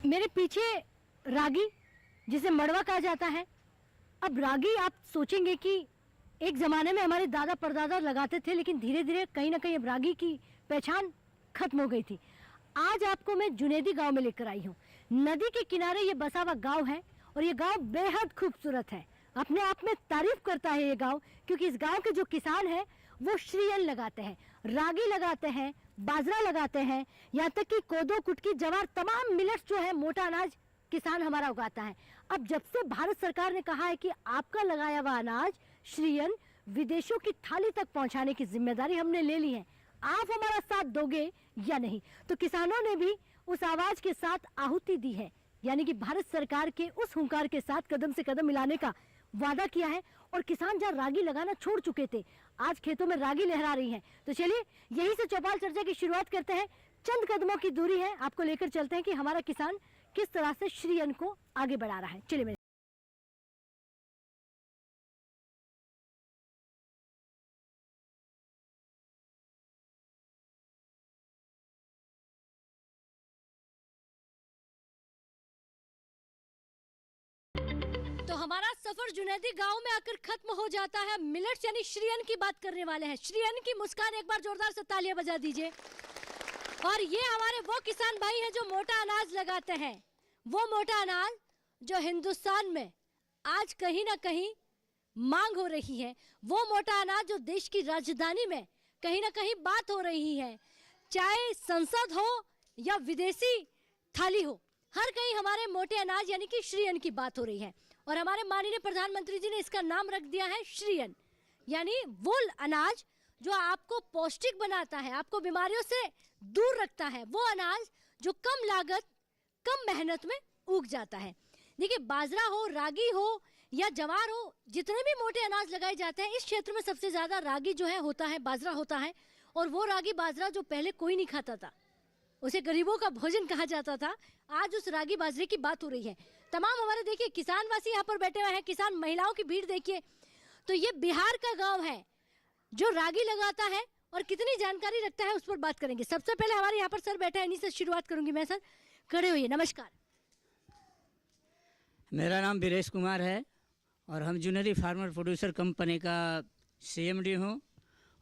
मेरे पीछे रागी, जिसे मड़वा कहा जाता है। अब रागी आप सोचेंगे कि एक ज़माने में हमारे दादा परदादा लगाते थे, लेकिन धीरे धीरे कहीं ना कहीं अब रागी की पहचान खत्म हो गई थी। आज आपको मैं जुनेदी गांव में लेकर आई हूँ। नदी के किनारे ये बसा हुआ गांव है और ये गांव बेहद खूबसूरत है। अपने आप में तारीफ करता है ये गांव, क्योंकि इस गांव के जो किसान हैं वो श्रीयन लगाते हैं, रागी लगाते हैं, बाजरा लगाते हैं, यहाँ तक कि कोदो, कुटकी, जवार, तमाम मिलेट्स जो है, मोटा अनाज किसान हमारा उगाता है। अब जब से भारत सरकार ने कहा है कि आपका लगाया हुआ अनाज श्रीयन विदेशों की थाली तक पहुंचाने की जिम्मेदारी हमने ले ली है, आप हमारा साथ दोगे या नहीं? तो किसानों ने भी उस आवाज के साथ आहुति दी है, यानी कि भारत सरकार के उस हुंकार के साथ कदम से कदम मिलाने का वादा किया है। और किसान जहाँ रागी लगाना छोड़ चुके थे, आज खेतों में रागी लहरा रही हैं। तो चलिए यहीं से चौपाल चर्चा की शुरुआत करते हैं। चंद कदमों की दूरी है, आपको लेकर चलते हैं कि हमारा किसान किस तरह से श्रीयन को आगे बढ़ा रहा है। चलिए मेरे तो हमारा सफर जुनैदी गांव में आकर खत्म हो जाता है। मिलेट्स यानी श्रीयन की बात करने वाले हैं। श्रीयन की मुस्कान एक बार जोरदार से तालियां बजा दीजिए। और ये हमारे वो किसान भाई हैं जो मोटा अनाज लगाते हैं, वो मोटा अनाज जो हिंदुस्तान में आज कहीं ना कहीं मांग हो रही है, वो मोटा अनाज जो देश की राजधानी में कहीं ना कहीं बात हो रही है। चाहे संसद हो या विदेशी थाली हो, हर कहीं हमारे मोटे अनाज यानी कि श्रीयन की बात हो रही है। और हमारे माननीय प्रधानमंत्री जी ने इसका नाम रख दिया है श्रीयन, यानी वो अनाज जो आपको पौष्टिक बनाता है, आपको बीमारियों से दूर रखता है, वो अनाज जो कम लागत, कम मेहनत में उग जाता है। देखिए, बाजरा हो, रागी हो या जवार हो, जितने भी मोटे अनाज लगाए जाते हैं, इस क्षेत्र में सबसे ज्यादा रागी जो है होता है, बाजरा होता है। और वो रागी बाजरा जो पहले कोई नहीं खाता था, उसे गरीबों का भोजन कहा जाता था, आज उस रागी बाजरे की बात हो रही है। तमाम हमारे देखिए किसानवासी यहाँ पर बैठे हुए हैं, किसान महिलाओं की भीड़ देखिए। तो ये बिहार का गांव है जो रागी लगाता है और कितनी जानकारी रखता है उस पर बात करेंगे। सबसे पहले हमारे यहाँ पर सर बैठे हैं, इन्हीं से शुरुआत करूंगी मैं। सर खड़े होइए, नमस्कार। मेरा नाम वीरेश कुमार है और हम जुनेदी फार्मर प्रोड्यूसर कंपनी का सीएमडी हूँ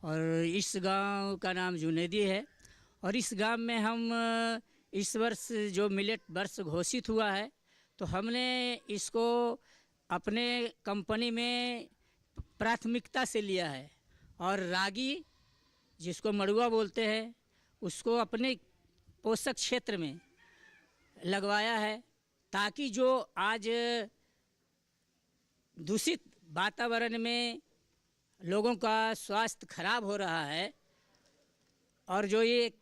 और इस गांव का नाम जुनेदी है। और इस गांव में हम इस वर्ष जो मिलेट वर्ष घोषित हुआ है, तो हमने इसको अपने कंपनी में प्राथमिकता से लिया है। और रागी, जिसको मड़ुआ बोलते हैं, उसको अपने पोषक क्षेत्र में लगवाया है, ताकि जो आज दूषित वातावरण में लोगों का स्वास्थ्य खराब हो रहा है, और जो ये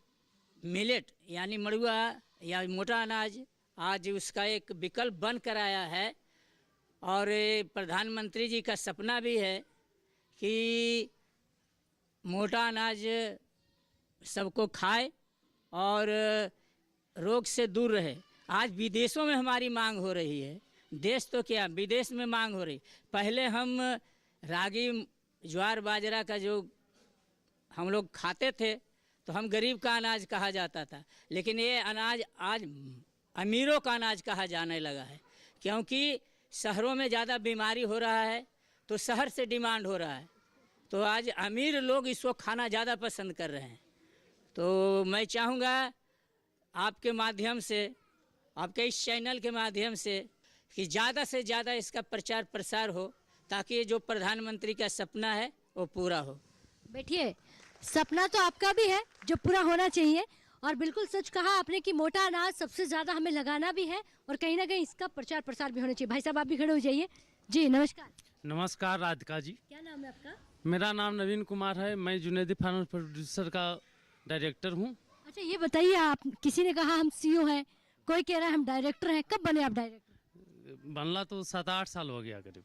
मिलेट यानी मड़ुआ या मोटा अनाज आज उसका एक विकल्प बन कर आया है। और प्रधानमंत्री जी का सपना भी है कि मोटा अनाज सबको खाए और रोग से दूर रहे। आज विदेशों में हमारी मांग हो रही है, देश तो क्या विदेश में मांग हो रही। पहले हम रागी, ज्वार, बाजरा का जो हम लोग खाते थे तो हम गरीब का अनाज कहा जाता था, लेकिन ये अनाज आज अमीरों का अनाज कहा जाने लगा है, क्योंकि शहरों में ज़्यादा बीमारी हो रहा है तो शहर से डिमांड हो रहा है, तो आज अमीर लोग इसको खाना ज़्यादा पसंद कर रहे हैं। तो मैं चाहूँगा आपके माध्यम से, आपके इस चैनल के माध्यम से, कि ज़्यादा से ज़्यादा इसका प्रचार प्रसार हो, ताकि जो प्रधानमंत्री का सपना है वो पूरा हो। बैठिए, सपना तो आपका भी है जो पूरा होना चाहिए। और बिल्कुल सच कहा आपने कि मोटा अनाज सबसे ज़्यादा हमें लगाना भी है और कहीं ना कहीं इसका प्रचार प्रसार भी होना चाहिए। भाई साहब आप भी खड़े हो जाइए। जी नमस्कार। नमस्कार राधिका जी। क्या नाम है आपका? मेरा नाम नवीन कुमार है, मैं जुनेदी फार्मर प्रोड्यूसर का डायरेक्टर हूँ। अच्छा ये बताइए, आप, किसी ने कहा हम सीईओ हैं, कोई कह रहा है हम डायरेक्टर हैं, कब बने आप डायरेक्टर? बनला तो 7-8 साल हो गया, करीब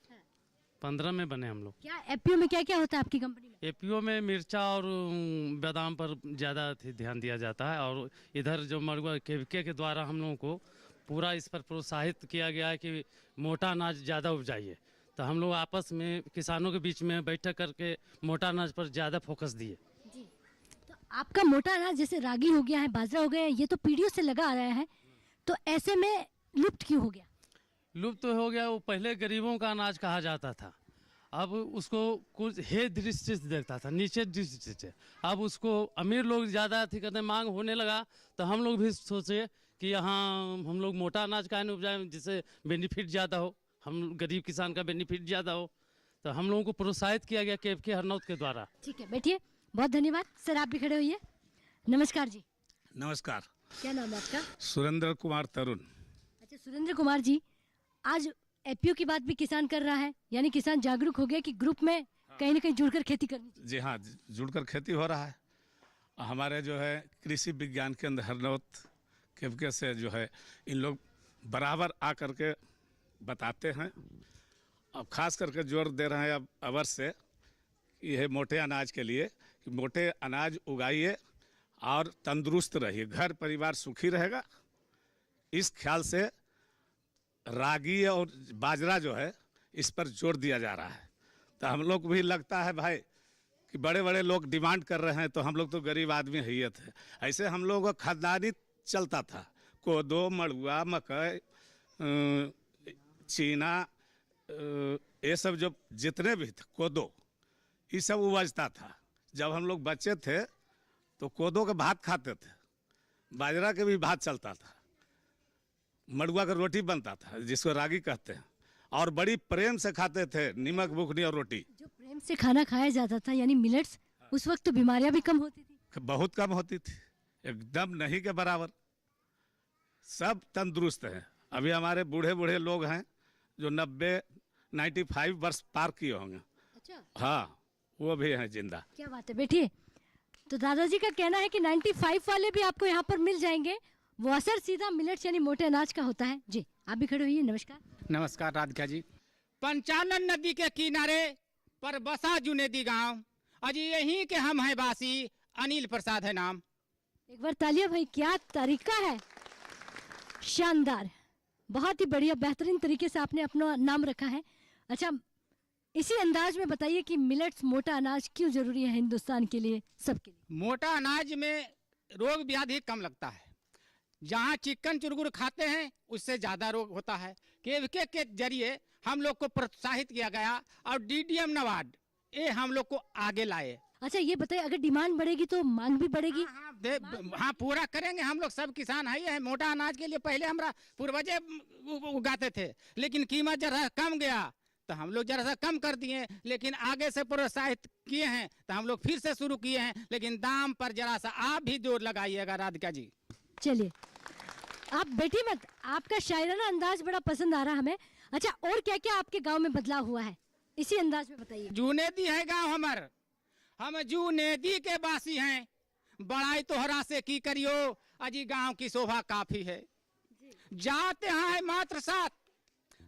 15 में बने हम लोग। क्या एपीओ में क्या क्या होता है आपकी कंपनी में? एपीओ में मिर्चा और बादाम पर ज़्यादा ध्यान दिया जाता है, और इधर जो मड़ुआ केवीके के द्वारा हम लोगों को पूरा इस पर प्रोत्साहित किया गया है कि मोटा अनाज ज़्यादा उपजाइए। तो हम लोग आपस में किसानों के बीच में बैठक करके मोटा अनाज पर ज़्यादा फोकस दिए। जी, तो आपका मोटा अनाज जैसे रागी हो गया है, बाजरा हो गया है, ये तो पीढ़ियों से लगा आ रहा है, तो ऐसे में लुप्त क्यों हो गया? लुप्त तो हो गया, वो पहले गरीबों का अनाज कहा जाता था। अब उसको कुछ हे दृष्टि से देखता था, नीचे दृष्टि से। अब उसको अमीर लोग ज़्यादा थी करते मांग होने लगा, तो हम लोग भी सोचे कि यहाँ हम लोग मोटा अनाज काहे न उपजाएं जिससे बेनिफिट ज़्यादा हो, हम गरीब किसान का बेनिफिट ज़्यादा हो। तो हम लोगों को प्रोत्साहित किया गया KFK हरनौत के द्वारा। ठीक है, बैठिए। बहुत धन्यवाद सर, आप भी खड़े होइए। नमस्कार जी। नमस्कार। क्या नाम है आपका? सुरेंद्र कुमार तरुण। अच्छा सुरेंद्र कुमार जी, आज एपीओ की बात भी किसान कर रहा है, यानी किसान जागरूक हो गया कि ग्रुप में कहीं ना कहीं जुड़कर खेती करनी चाहिए। जी हाँ, जुड़कर खेती हो रहा है। हमारे जो है कृषि विज्ञान केंद्र हरनौत KFK से जो है इन लोग बराबर आ करके बताते हैं। अब खास करके जोर दे रहे हैं अब अवर्ष से यह मोटे अनाज के लिए कि मोटे अनाज उगाइए और तंदुरुस्त रहिए, घर परिवार सुखी रहेगा। इस ख्याल से रागी और बाजरा जो है इस पर जोर दिया जा रहा है। तो हम लोग को भी लगता है भाई कि बड़े बड़े लोग डिमांड कर रहे हैं, तो हम लोग तो गरीब आदमी है थे। ऐसे हम लोग का खानदानी चलता था, कोदो, मड़ुआ, मकई, चीना, ये सब जो जितने भी थे, कोदो, ये सब उपजता था। जब हम लोग बच्चे थे तो कोदो के भात खाते थे, बाजरा के भी भात चलता था, मड़ुआ का रोटी बनता था जिसको रागी कहते हैं, और बड़ी प्रेम से खाते थे, नमक बुकनी और रोटी। जो प्रेम से खाना खाया जाता था यानी मिलेट्स, उस वक्त तो बीमारियां भी कम होती थी। बहुत कम होती थी, एकदम नहीं के बराबर। सब तंदुरुस्त हैं। अभी हमारे बूढ़े बूढ़े लोग हैं जो 90-95 वर्ष पार किए होंगे। अच्छा, हाँ, वो भी हैं जिंदा। क्या बात है, बैठिए। तो दादाजी का कहना है कि 95 वाले भी आपको यहाँ पर मिल जाएंगे। वो असर सीधा मिलेट्स यानी मोटे अनाज का होता है। जी आप भी खड़े होइए। नमस्कार। नमस्कार राधिका जी। पंचानन नदी के किनारे पर बसा जुनेदी गांव, अजी यहीं के हम हैं वासी, अनिल प्रसाद है नाम। एक बार तालियां भाई, क्या तरीका है, शानदार, बहुत ही बढ़िया, बेहतरीन तरीके से आपने अपना नाम रखा है। अच्छा, इसी अंदाज में बताइए कि मिलेट्स मोटा अनाज क्यों जरूरी है हिंदुस्तान के लिए, सबके लिए? मोटा अनाज में रोग व्याधि कम लगता है। जहाँ चिकन चुरगुर खाते हैं उससे ज़्यादा रोग होता है। KFK के जरिए हम लोग को प्रोत्साहित किया गया और DDM नवाड ये हम लोग को आगे लाए। अच्छा ये बताइए, अगर डिमांड बढ़ेगी तो मांग भी बढ़ेगी? हाँ पूरा करेंगे हम लोग, सब किसान है। मोटा अनाज के लिए पहले हमारा पूर्वजे उगाते थे, लेकिन कीमत जरा कम गया तो हम लोग जरा सा कम कर दिए, लेकिन आगे से प्रोत्साहित किए हैं तो हम लोग फिर से शुरू किए हैं। लेकिन दाम पर जरा सा आप भी जोर लगाइएगा राधिका जी। चलिए आप बैठी मत, आपका शायराना अंदाज बड़ा पसंद आ रहा हमें। अच्छा, और क्या क्या आपके गांव में बदलाव हुआ है, इसी अंदाज में बताइए। जूनेदी है गांव हमार, हम जूनेदी के बासी हैं। बड़ाई तोहरा से की करियो, अजी गांव की शोभा काफी है। जाते यहाँ है मात्र सात,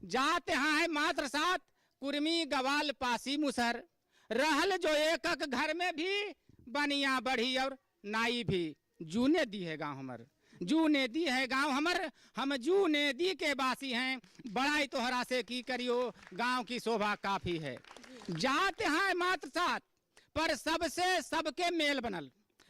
जाते यहाँ है मात्र सात, कुर्मी गवाल पासी मुसहर, रहल जो एक घर में भी, बनिया बढ़ी और नाई भी। जूनेदी है गांव हमार, जूनेदी है गांव हमर, हम जूनेदी के बासी हैं। बड़ाई तोहरा से की करियो, गांव की शोभा काफी है। जाते हैं मात्र साथ, पर सबसे सबके मेल बनल,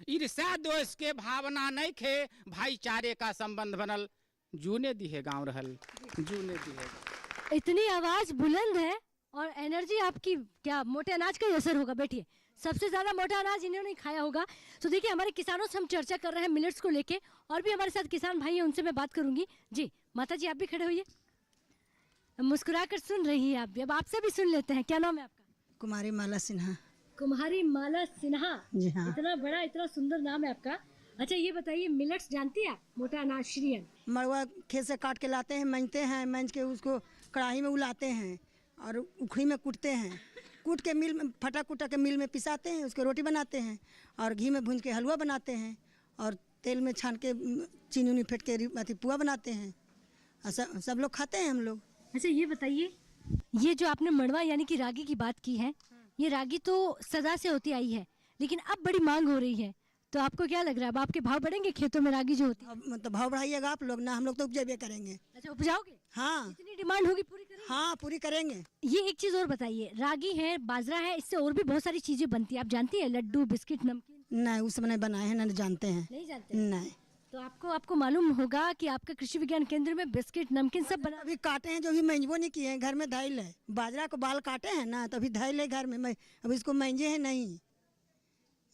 ईर्ष्या द्वेष के भावना नहीं खे, भाईचारे का संबंध बनल। जूनेदी है गांव रहल, जूनेदी है। इतनी आवाज बुलंद है और एनर्जी आपकी, क्या मोटे अनाज का ही असर होगा। बैठिए, सबसे ज्यादा मोटा अनाज इन्होंने खाया होगा। तो देखिए, हमारे किसानों से हम चर्चा कर रहे हैं मिलेट्स को लेके, और भी हमारे साथ किसान भाई हैं, उनसे मैं बात करूंगी। जी माता जी, आप भी खड़े होइए, मुस्कुरा कर सुन रही है आप भी। अब आपसे भी सुन लेते हैं, क्या नाम है आपका? कुमारी माला सिन्हा। कुमारी माला सिन्हा, जी हाँ। इतना बड़ा, इतना सुंदर नाम है आपका। अच्छा ये बताइए, मिलेट्स जानती है आप, मोटा अनाज श्रीयन? मड़ुआ खेत से काट के लाते हैं, मंजते हैं, मंज के उसको कढ़ाई में उलाते हैं और उखड़ी में कूटते हैं, कूट के मिल में फटा कुटा के मिल में पिसाते हैं, उसको रोटी बनाते हैं और घी में भून के हलवा बनाते हैं और तेल में छान के चीनी उनी फेंट के पुआ बनाते हैं। सब लोग खाते हैं हम लोग। अच्छा ये बताइए, ये जो आपने मड़वा यानी कि रागी की बात की है, ये रागी तो सदा से होती आई है, लेकिन अब बड़ी मांग हो रही है, तो आपको क्या लग रहा है, अब आपके भाव बढ़ेंगे खेतों में रागी जो होती है? मतलब भाव बढ़ाइएगा आप लोग ना, हम लोग तो उपजेबे करेंगे। अच्छा उपजाओगे? हाँ, इतनी डिमांड होगी पूरी करेंगे? हाँ पूरी करेंगे। ये एक चीज और बताइए, रागी है, बाजरा है, इससे और भी बहुत सारी चीजें बनती है, आप जानती है? लड्डू, बिस्किट, नमकीन? नहीं, उस समय बनाए हैं, नहीं जानते हैं। नहीं जानते? नहीं। तो आपको मालूम होगा कि आपके कृषि विज्ञान केंद्र में बिस्किट नमकीन सब बना। अभी काटे हैं जो भी मंजबो नहीं किए हैं, घर में धैल है। बाजरा को बाल काटे हैं ना, तो अभी धैल है घर में। अभी इसको मंजे हैं नहीं,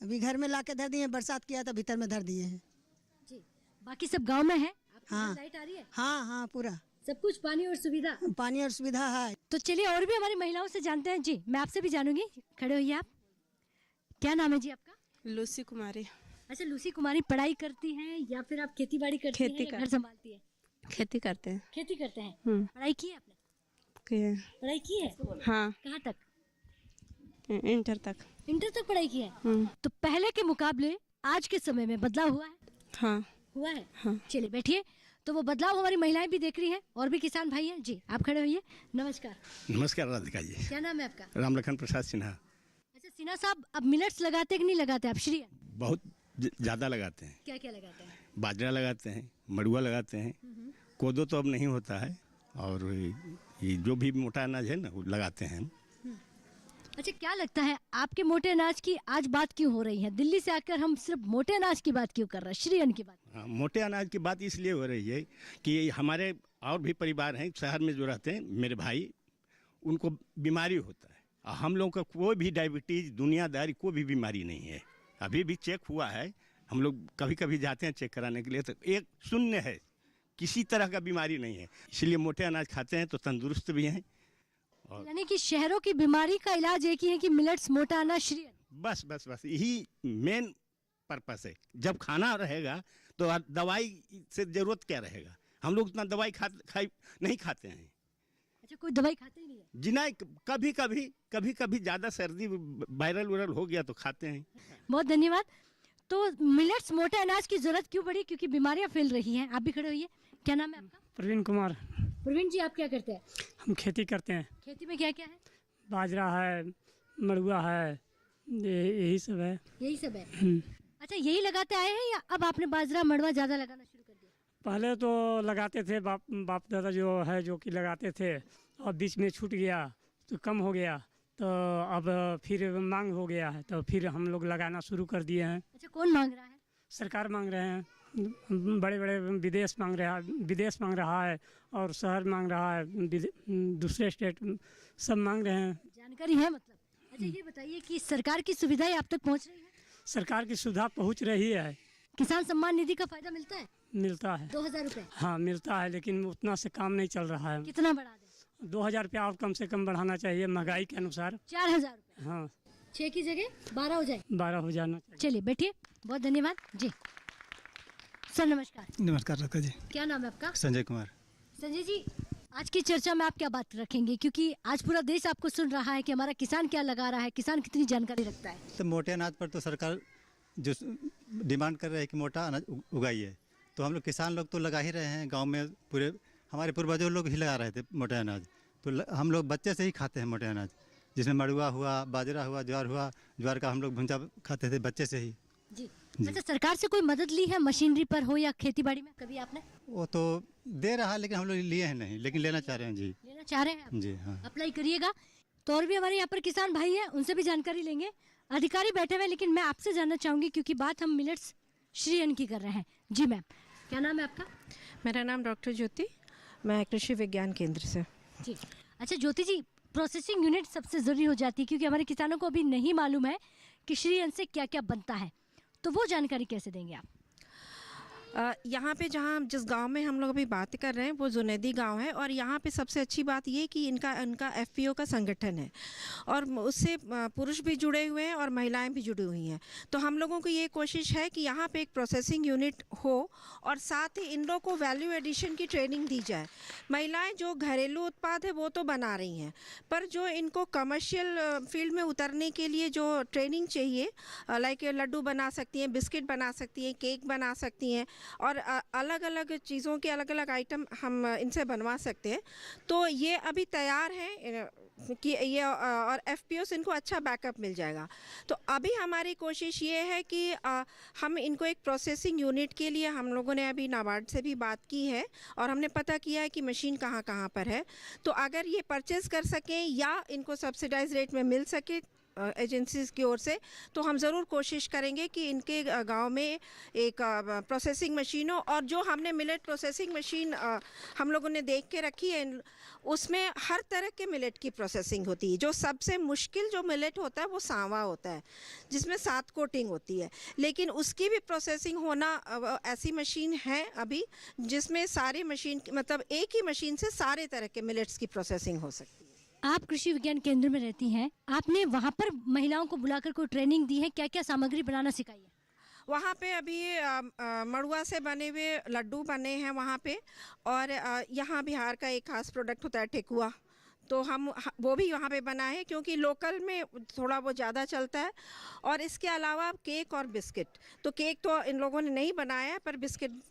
अभी घर में ला के धर दिए हैं। बरसात किया तो भीतर में धर दिए हैं। जी, बाकी सब गांव में है। आपके हाँ। यहाँ लाइट आ रही है? हाँ हाँ, पूरा सब कुछ पानी और सुविधा। पानी और सुविधा है। तो चलिए और भी हमारी महिलाओं से जानते हैं। जी, मैं आपसे भी जानूंगी। खड़े होइए आप। क्या नाम है जी आपका? लूसी कुमारी। अच्छा, लूसी कुमारी पढ़ाई करती हैं या फिर आप खेती बाड़ी करती हैं या घर संभालती है? खेती करते हैं। खेती करते हैं। पढ़ाई की है आपने? पढ़ाई की है? हाँ, कहाँ तक? इंटर तक। इंटर तक पढ़ाई की है। तो पहले के मुकाबले आज के समय में बदलाव हुआ है? हाँ हुआ है। हाँ। चलिए बैठिए। तो वो बदलाव हमारी महिलाएं भी देख रही हैं और भी किसान भाई हैं। जी, आप खड़े होइए। नमस्कार। नमस्कार राधिका जी। क्या नाम है आपका? रामलखन प्रसाद सिन्हा। अच्छा सिन्हा साहब, अब मिलेट्स लगाते कि नहीं लगाते आप? श्री बहुत ज़्यादा लगाते हैं। क्या क्या लगाते हैं? बाजरा लगाते हैं, मड़ुआ लगाते हैं, कोदो तो अब नहीं होता है, और ये जो भी मोटा अनाज है ना वो लगाते हैं हम। अच्छा, क्या लगता है आपके मोटे अनाज की आज बात क्यों हो रही है? दिल्ली से आकर हम सिर्फ मोटे अनाज की बात क्यों कर रहे हैं, श्री अन्न की बात? हाँ, मोटे अनाज की बात इसलिए हो रही है कि हमारे और भी परिवार हैं शहर में जो रहते हैं, मेरे भाई, उनको बीमारी होता है, और हम लोगों का कोई भी डायबिटीज़ दुनियादारी कोई भी बीमारी नहीं है। अभी भी चेक हुआ है, हम लोग कभी कभी जाते हैं चेक कराने के लिए, तो एक शून्य है, किसी तरह का बीमारी नहीं है। इसलिए मोटे अनाज खाते हैं तो तंदुरुस्त भी हैं। यानी कि शहरों की बीमारी का इलाज एक ही है कि मिलेट्स, मोटा अनाज, श्री अन्न। बस बस बस यही मेन पर्पस है। जब खाना रहेगा तो दवाई से ज़रूरत क्या रहेगा? हम लोग उतना दवाई नहीं खाते हैं। अच्छा, कोई दवाई खाते ही नहीं है? जी नहीं, कभी कभी ज़्यादा सर्दी वायरल वायरल हो गया तो खाते हैं। बहुत धन्यवाद। तो मिलेट्स, मोटे अनाज की जरूरत क्यों पड़ी? क्योंकि बीमारियां फैल रही हैं। आप भी खड़े होइए। क्या नाम है आपका? प्रवीण कुमार। प्रवीण जी, आप क्या करते हैं? हम खेती करते हैं। खेती में क्या क्या है? बाजरा है, मड़ुआ है, यही सब है। यही सब है। अच्छा, यही लगाते आए हैं या अब आपने बाजरा मड़वा ज्यादा लगाना शुरू कर दिया? पहले तो लगाते थे, बाप दादा जो है जो कि लगाते थे, और बीच में छूट गया तो कम हो गया, तो अब फिर मांग हो गया है, तो फिर हम लोग लगाना शुरू कर दिए हैं। अच्छा, कौन मांग रहा है? सरकार मांग रहे हैं, बड़े बड़े विदेश मांग रहा है, और शहर मांग रहा है, दूसरे स्टेट सब मांग रहे हैं। जानकारी है मतलब? अच्छा, ये बताइए कि सरकार की सुविधाएं आप तक पहुंच रही है? सरकार की सुविधा पहुंच रही है। किसान सम्मान निधि का फायदा मिलता है? मिलता है। 2000 रुपए? हाँ मिलता है, लेकिन उतना से काम नहीं चल रहा है। कितना बढ़ा दे? 2000 रुपया और कम से कम बढ़ाना चाहिए महंगाई के अनुसार। 4000 रुपए? हाँ, 6 की जगह 12 हो जाए। 12 हो जाना चाहिए। चलिए बैठिए। बहुत धन्यवाद जी। सर नमस्कार। नमस्कार रखा जी। क्या नाम है आपका? संजय कुमार। संजय जी, आज की चर्चा में आप क्या बात रखेंगे? क्योंकि आज पूरा देश आपको सुन रहा है कि हमारा किसान क्या लगा रहा है, किसान कितनी जानकारी रखता है। तो मोटे अनाज पर तो सरकार जो डिमांड कर रही है कि मोटा अनाज उगाइए, तो हम लोग किसान लोग तो लगा ही रहे हैं। गांव में पूरे हमारे पूर्वजों लोग ही लगा रहे थे मोटे अनाज, तो हम लोग बच्चे से ही खाते हैं मोटे अनाज, जिसमें मड़ुआ हुआ, बाजरा हुआ, ज्वार का हम लोग भुंजा खाते थे बच्चे से ही। जी। अच्छा, सरकार से कोई मदद ली है मशीनरी पर हो या खेती बाड़ी में कभी आपने? वो तो दे रहा है, लेकिन हम लोग लिए हैं नहीं, लेकिन लेना चाह रहे हैं जी। लेना चाह रहे हैं आप? जी हाँ। अप्लाई करिएगा। तो और भी हमारे यहाँ पर किसान भाई हैं, उनसे भी जानकारी लेंगे। अधिकारी बैठे हुए, लेकिन मैं आपसे जानना चाहूंगी क्योंकि बात हम मिलेट्स, श्री अन्न की कर रहे हैं। जी मैम, क्या नाम है आपका? मेरा नाम डॉक्टर ज्योति, मैं कृषि विज्ञान केंद्र से। जी। अच्छा ज्योति जी, प्रोसेसिंग यूनिट सबसे ज़रूरी हो जाती है क्योंकि हमारे किसानों को अभी नहीं मालूम है कि श्री अन्न से क्या क्या बनता है, तो वो जानकारी कैसे देंगे आप? यहाँ पे जहाँ जिस गांव में हम लोग अभी बात कर रहे हैं वो जुनैदी गांव है, और यहाँ पे सबसे अच्छी बात ये कि इनका एफपीओ का संगठन है, और उससे पुरुष भी जुड़े हुए हैं और महिलाएं भी जुड़ी हुई हैं। तो हम लोगों की ये कोशिश है कि यहाँ पे एक प्रोसेसिंग यूनिट हो, और साथ ही इन लोग को वैल्यू एडिशन की ट्रेनिंग दी जाए। महिलाएँ जो घरेलू उत्पाद है वो तो बना रही हैं, पर जो इनको कमर्शियल फील्ड में उतरने के लिए जो ट्रेनिंग चाहिए, लाइक लड्डू बना सकती हैं, बिस्किट बना सकती हैं, केक बना सकती हैं, और अलग अलग चीज़ों के अलग अलग आइटम हम इनसे बनवा सकते हैं। तो ये अभी तैयार हैं कि ये, और एफपीओ से इनको अच्छा बैकअप मिल जाएगा। तो अभी हमारी कोशिश ये है कि हम इनको एक प्रोसेसिंग यूनिट के लिए हम लोगों ने अभी नाबार्ड से भी बात की है, और हमने पता किया है कि मशीन कहाँ कहाँ पर है। तो अगर ये परचेज़ कर सकें या इनको सब्सिडाइज रेट में मिल सके एजेंसीज की ओर से, तो हम ज़रूर कोशिश करेंगे कि इनके गांव में एक प्रोसेसिंग मशीन हो। और जो हमने मिलेट प्रोसेसिंग मशीन हम लोगों ने देख के रखी है, उसमें हर तरह के मिलेट की प्रोसेसिंग होती है। जो सबसे मुश्किल जो मिलेट होता है वो सांवा होता है, जिसमें 7 कोटिंग होती है, लेकिन उसकी भी प्रोसेसिंग होना ऐसी मशीन है अभी जिसमें सारी मशीन मतलब एक ही मशीन से सारे तरह के मिलेट्स की प्रोसेसिंग हो सकती है। आप कृषि विज्ञान केंद्र में रहती हैं, आपने वहाँ पर महिलाओं को बुलाकर कोई ट्रेनिंग दी है? क्या क्या सामग्री बनाना सिखाई है? वहाँ पे अभी मड़ुआ से बने हुए लड्डू बने हैं वहाँ पे, और यहाँ बिहार का एक खास प्रोडक्ट होता है ठेकुआ, तो हम वो भी यहाँ पे बना है क्योंकि लोकल में थोड़ा वो ज़्यादा चलता है। और इसके अलावा केक और बिस्किट, तो केक तो इन लोगों ने नहीं बनाया है, पर बिस्किट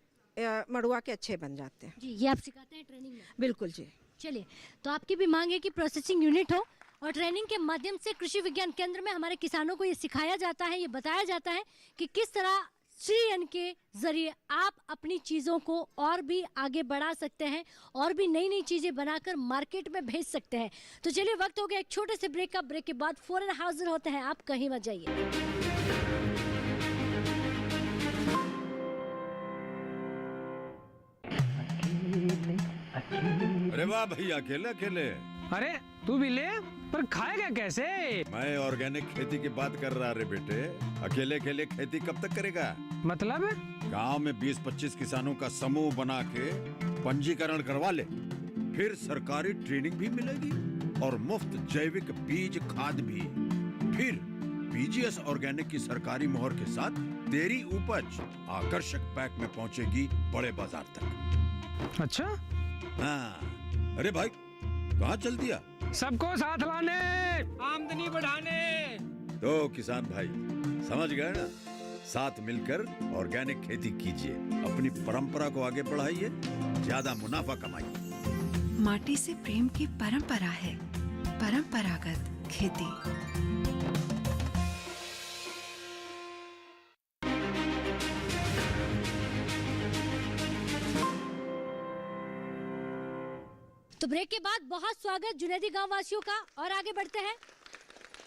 मड़ुआ के अच्छे बन जाते हैं। जी, ये आप सिखाते हैं ट्रेनिंग में? बिल्कुल जी। चलिए, तो आपकी भी मांग है कि प्रोसेसिंग यूनिट हो और ट्रेनिंग के माध्यम से कृषि विज्ञान केंद्र में हमारे किसानों को ये सिखाया जाता है, ये बताया जाता है कि किस तरह श्रीयन के जरिए आप अपनी चीज़ों को और भी आगे बढ़ा सकते हैं और भी नई नई चीज़ें बनाकर मार्केट में भेज सकते हैं। तो चलिए, वक्त हो गया एक छोटे से ब्रेक का। ब्रेक के बाद फौरन हाजिर होते हैं, आप कहीं मत जाइए। अरे वाह भैया, अकेले अकेले? अरे तू भी ले, पर खाएगा कैसे? मैं ऑर्गेनिक खेती की बात कर रहा रे बेटे। अकेले अकेले खेती कब तक करेगा? मतलब? गांव में 20-25 किसानों का समूह बना के पंजीकरण करवा ले, फिर सरकारी ट्रेनिंग भी मिलेगी और मुफ्त जैविक बीज खाद भी। फिर पीजीएस ऑर्गेनिक की सरकारी मोहर के साथ तेरी उपज आकर्षक पैक में पहुंचेगी बड़े बाजार तक। अच्छा? हाँ। अरे भाई, कहाँ चल दिया? सबको साथ लाने, आमदनी बढ़ाने। तो किसान भाई समझ गए ना? साथ मिलकर ऑर्गेनिक खेती कीजिए, अपनी परंपरा को आगे बढ़ाइए, ज्यादा मुनाफा कमाइए। माटी से प्रेम की परंपरा है परंपरागत खेती। तो ब्रेक के बाद बहुत स्वागत जुनैदी गांव वासियों का, और आगे बढ़ते हैं।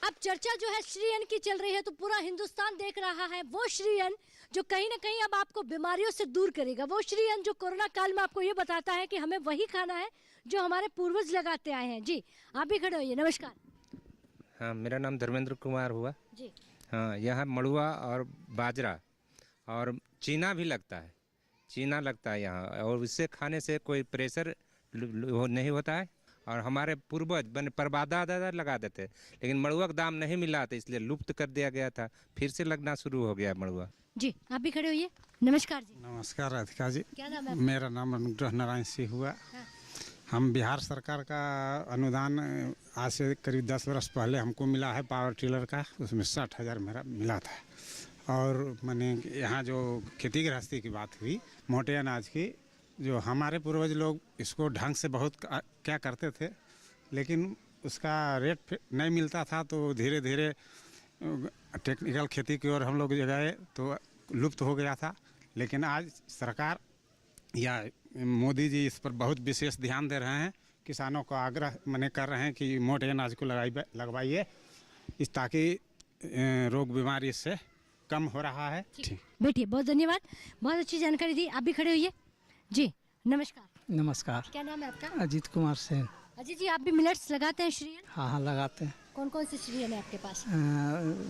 अब चर्चा जो है श्रीयन की चल रही है, तो पूरा हिंदुस्तान देख रहा है वो श्रीयन जो कहीं ना कहीं अब आपको बीमारियों से दूर करेगा। वो श्रीयन जो कोरोना काल में आपको ये बताता है कि हमें वही खाना है जो हमारे पूर्वज लगाते आए हैं। जी, आप भी खड़े होइए। नमस्कार। हाँ, मेरा नाम धर्मेंद्र कुमार हुआ जी। हाँ, यहाँ मड़ुआ और बाजरा और चीना भी लगता है, चीना लगता है यहाँ, और इससे खाने से कोई प्रेशर नहीं होता है। और हमारे पूर्वज बने परदादा लगा देते, लेकिन मड़ुआ का दाम नहीं मिला था, इसलिए लुप्त कर दिया गया था, फिर से लगना शुरू हो गया मड़ुआ। जी, आप भी खड़े होइए। नमस्कार जी। नमस्कार राधिका जी। क्या नाम है? मेरा नाम अनुग्रह नारायण सिंह हुआ। हम बिहार सरकार का अनुदान आज से करीब 10 वर्ष पहले हमको मिला है पावर टिलर का, उसमें 60,000 मेरा मिला था। और मैंने यहाँ जो खेती गृहस्थी की बात हुई, मोटे अनाज की, जो हमारे पूर्वज लोग इसको ढंग से बहुत क्या करते थे, लेकिन उसका रेट नहीं मिलता था, तो धीरे धीरे टेक्निकल खेती की ओर हम लोग गए तो लुप्त हो गया था। लेकिन आज सरकार या मोदी जी इस पर बहुत विशेष ध्यान दे रहे हैं, किसानों को आग्रह मैंने कर रहे हैं कि मोटे अनाज को लगवाइए, इस ताकि रोग बीमारी इससे कम हो रहा है। बैठिए, बहुत धन्यवाद, बहुत अच्छी जानकारी दी। आप भी खड़े होइए। जी, नमस्कार। नमस्कार। क्या नाम है आपका? अजीत कुमार सेन। अजीत जी, आप भी मिलेट्स लगाते हैं श्रीयन? हाँ हाँ, लगाते हैं। कौन कौन से श्रीयन है आपके पास?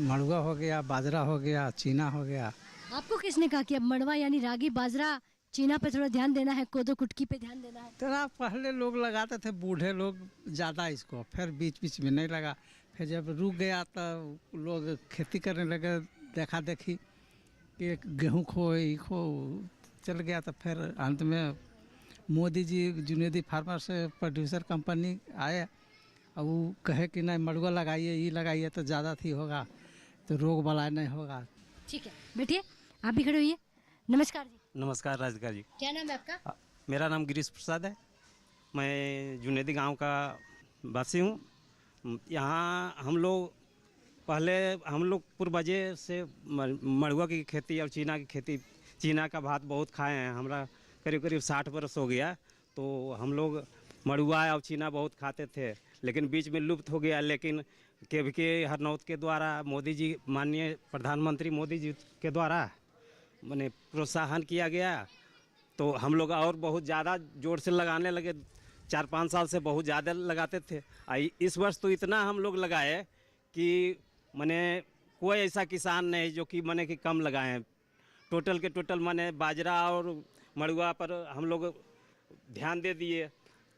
मड़ुआ हो गया, बाजरा हो गया, चीना हो गया। आपको किसने कहा कि अब मड़ुआ यानी रागी बाजरा चीना पे थोड़ा ध्यान देना है, कोदो कुटकी पे ध्यान देना है? तो पहले लोग लगाते थे, बूढ़े लोग ज़्यादा इसको, फिर बीच बीच में नहीं लगा, फिर जब रुक गया तो लोग खेती करने लगे, देखा देखी कि गेहूँ खो चल गया, तो फिर अंत में मोदी जी जुनैदी फार्मर से प्रोड्यूसर कंपनी आए और वो कहे कि नहीं मड़ुआ लगाइए, ये लगाइए तो ज़्यादा थी होगा, तो रोग बला नहीं होगा। ठीक है, बैठिए, आप भी खड़े होइए। नमस्कार जी। नमस्कार राधिका जी। क्या नाम है आपका? मेरा नाम गिरीश प्रसाद है, मैं जुनैदी गांव का वासी हूँ। यहाँ हम लोग पूर्वजे से मड़ुआ की खेती और चीना की खेती, चीना का भात बहुत खाए हैं। हमरा करीब करीब 60 वर्ष हो गया, तो हम लोग मड़ुआ और चीना बहुत खाते थे, लेकिन बीच में लुप्त हो गया। लेकिन के हरनौत के द्वारा मोदी जी, माननीय प्रधानमंत्री मोदी जी के द्वारा मैंने प्रोत्साहन किया गया, तो हम लोग और बहुत ज़्यादा जोर से लगाने लगे। 4-5 साल से बहुत ज़्यादा लगाते थे। इस वर्ष तो इतना हम लोग लगाए कि मैंने कोई ऐसा किसान नहीं जो कि मैंने कि कम लगाए हैं। टोटल के टोटल मैंने बाजरा और मड़ुआ पर हम लोग ध्यान दे दिए।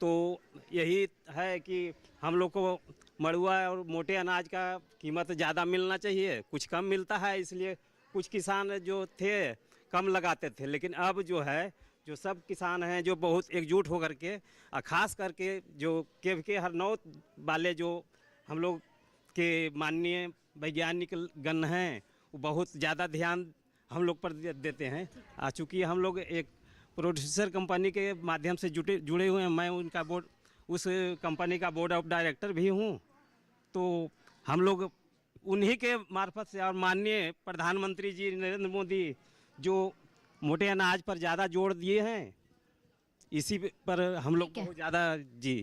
तो यही है कि हम लोग को मड़ुआ और मोटे अनाज का कीमत ज़्यादा मिलना चाहिए, कुछ कम मिलता है, इसलिए कुछ किसान जो थे कम लगाते थे। लेकिन अब जो है, जो सब किसान हैं जो बहुत एकजुट होकर के, खास करके जो के हरनौत वाले जो हम लोग के माननीय वैज्ञानिक गण हैं, वो बहुत ज़्यादा ध्यान हम लोग पर देते हैं। चूँकि हम लोग एक प्रोड्यूसर कंपनी के माध्यम से जुड़े हुए हैं, मैं उनका बोर्ड, उस कंपनी का बोर्ड ऑफ डायरेक्टर भी हूँ। तो हम लोग उन्हीं के मार्फत से, और माननीय प्रधानमंत्री जी नरेंद्र मोदी जो मोटे अनाज पर ज़्यादा जोर दिए हैं, इसी पर हम लोग बहुत ज़्यादा जी।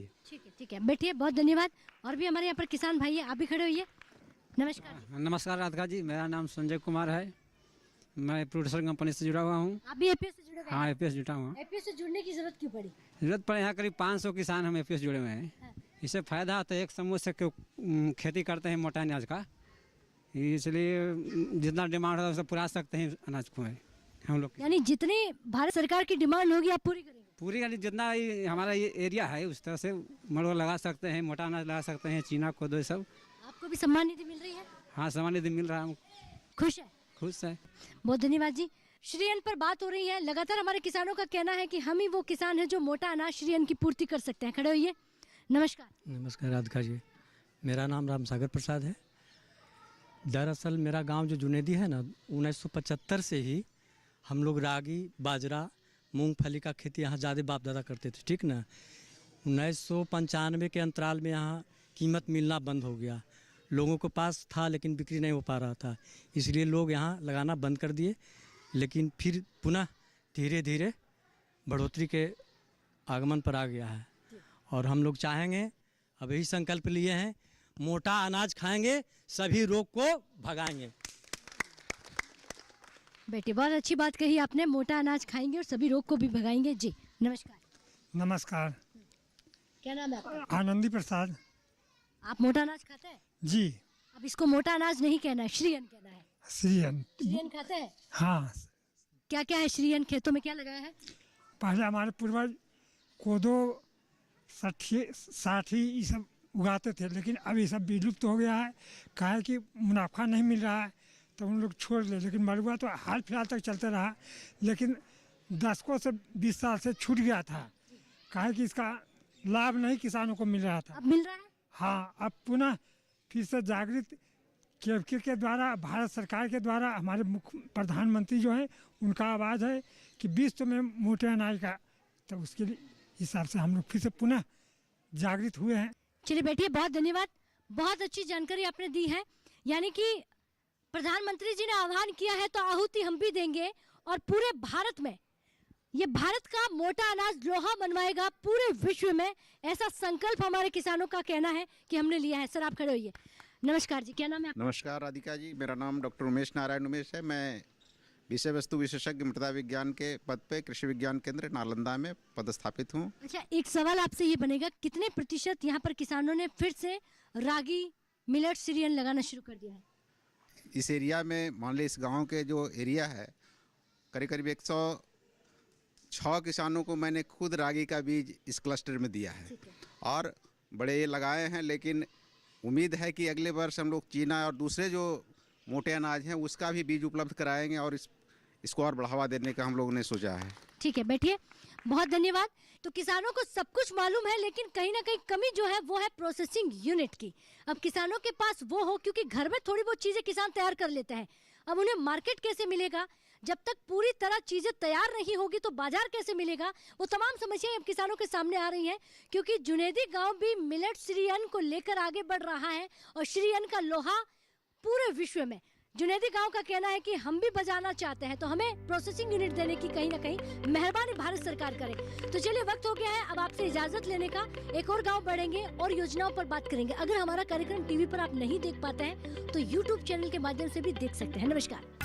ठीक है, बैठिए, बहुत धन्यवाद। और भी हमारे यहाँ पर किसान भाई है, आप भी खड़े होइए। नमस्कार। नमस्कार राधिका जी, मेरा नाम संजय कुमार है, मैं प्रोड्यूसर कंपनी से जुड़ा हुआ हूँ। आप भी एपीएस से जुड़े हुए हैं? हाँ, एपीएस जुटा हुआ। एपीएस से जुड़ने की जरूरत क्यों पड़ी? जरूरत पड़े, यहाँ करीब 500 किसान हम एपीएस जुड़े हुए हैं। इससे फायदा होता है, एक समूह से खेती करते हैं मोटा अनाज का, इसलिए जितना डिमांड होता है उसे पुरा सकते हैं अनाज को हम लोग। यानी जितनी भारत सरकार की डिमांड होगी आप पूरी करेंगे? पूरी यानी जितना हमारा ये एरिया है उस तरह से मड़ुआ लगा सकते हैं, मोटा अनाज लगा सकते हैं, चीना कोदो सब। आपको भी सम्मान निधि मिल रही है? हाँ, सम्मान निधि मिल रहा है। खुश है? खुश है। बहुत धन्यवाद जी। श्री अन्न पर बात हो रही है। लगातार हमारे किसानों का कहना है कि हम ही वो किसान हैं जो मोटा अनाज श्री अन्न की पूर्ति कर सकते हैं। खड़े होइए। नमस्कार। नमस्कार राधिका जी, मेरा नाम रामसागर प्रसाद है। दरअसल मेरा गांव जो जुनेदी है ना, 1975 से ही हम लोग रागी, बाजरा, मूंगफली का खेती यहाँ ज़्यादा बाप दादा करते थे, ठीक ना। 1995 के अंतराल में यहाँ कीमत मिलना बंद हो गया। लोगों के पास था लेकिन बिक्री नहीं हो पा रहा था, इसलिए लोग यहाँ लगाना बंद कर दिए। लेकिन फिर पुनः धीरे धीरे बढ़ोतरी के आगमन पर आ गया है, और हम लोग चाहेंगे, अब यही संकल्प लिए हैं, मोटा अनाज खाएंगे, सभी रोग को भगाएंगे। बेटी, बहुत अच्छी बात कही आपने, मोटा अनाज खाएंगे और सभी रोग को भी भगाएंगे जी। नमस्कार। नमस्कार। क्या नाम है आपका? आनंदी प्रसाद। आप मोटा अनाज खाते हैं? जी। अब इसको मोटा अनाज नहीं कहना है, श्री अन्न कहना है। श्री अन्न। श्री अन्न खाते हैं? हाँ। क्या क्या है श्री अन्न? खेतों में क्या लगाया है? पहले हमारे पूर्वज कोदो, साठी ये सब उगाते थे, लेकिन अब ये सब विलुप्त हो गया है। काहे कि मुनाफा नहीं मिल रहा है तो उन लोग छोड़ ले। लेकिन मड़ुआ तो हाल फिलहाल तक चलते रहा, लेकिन 10 से 20 साल से छूट गया था, काहे कि इसका लाभ नहीं किसानों को मिल रहा था। अब मिल रहा है? हाँ, अब पुनः फिर से जागृत के द्वारा, भारत सरकार के द्वारा, हमारे मुख्य प्रधानमंत्री जो हैं उनका आवाज़ है कि 20 में मोटे अनाज का, तो उसके हिसाब से हम लोग फिर से पुनः जागृत हुए हैं। चलिए बैठिए, बहुत धन्यवाद। बहुत अच्छी जानकारी आपने दी है। यानी कि प्रधानमंत्री जी ने आह्वान किया है तो आहुति हम भी देंगे, और पूरे भारत में ये भारत का मोटा अनाज लोहा बनवाएगा पूरे विश्व में, ऐसा संकल्प हमारे किसानों का कहना है कि हमने लिया है। सर आप खड़े होइए। नमस्कार जी, क्या नाम है आपका? नमस्कार राधिका जी, मेरा नाम डॉक्टर उमेश नारायण उमेश है। मैं विषय वस्तु विशेषज्ञ मृदा विज्ञान के पद पे कृषि विज्ञान केंद्र नालंदा में पदस्थापित हूँ। अच्छा, एक सवाल आपसे ये बनेगा, कितने प्रतिशत यहाँ पर किसानों ने फिर से रागी, मिलेट, श्री अन्न लगाना शुरू कर दिया है? इस एरिया में मान लीजिए इस गांव के जो एरिया है, करीब करीब 106 किसानों को मैंने खुद रागी का बीज इस क्लस्टर में दिया है, और बड़े ये लगाए हैं। लेकिन उम्मीद है कि अगले वर्ष हम लोग चीना और दूसरे जो मोटे अनाज हैं उसका भी बीज उपलब्ध कराएंगे, और इसको और बढ़ावा देने का हम लोगों ने सोचा है। ठीक है, बैठिए। बहुत धन्यवाद। तो किसानों को सब कुछ मालूम है, लेकिन कहीं ना कहीं कमी जो है वो है प्रोसेसिंग यूनिट की। अब किसानों के पास वो हो, क्योंकि घर में थोड़ी बहुत चीज़ें किसान तैयार कर लेते हैं, अब उन्हें मार्केट कैसे मिलेगा? जब तक पूरी तरह चीज़ें तैयार नहीं होगी तो बाजार कैसे मिलेगा? वो तमाम समस्याएं अब किसानों के सामने आ रही हैं, क्योंकि जुनेदी गांव भी मिलेट श्री अन्न को लेकर आगे बढ़ रहा है, और श्री अन्न का लोहा पूरे विश्व में जुनैदी गांव का कहना है कि हम भी बजाना चाहते हैं, तो हमें प्रोसेसिंग यूनिट देने की कहीं ना कहीं मेहरबानी भारत सरकार करे। तो चलिए वक्त हो गया है अब आपसे इजाजत लेने का। एक और गांव बढ़ेंगे और योजनाओं पर बात करेंगे। अगर हमारा कार्यक्रम टीवी पर आप नहीं देख पाते हैं तो यूट्यूब चैनल के माध्यम से भी देख सकते हैं। नमस्कार।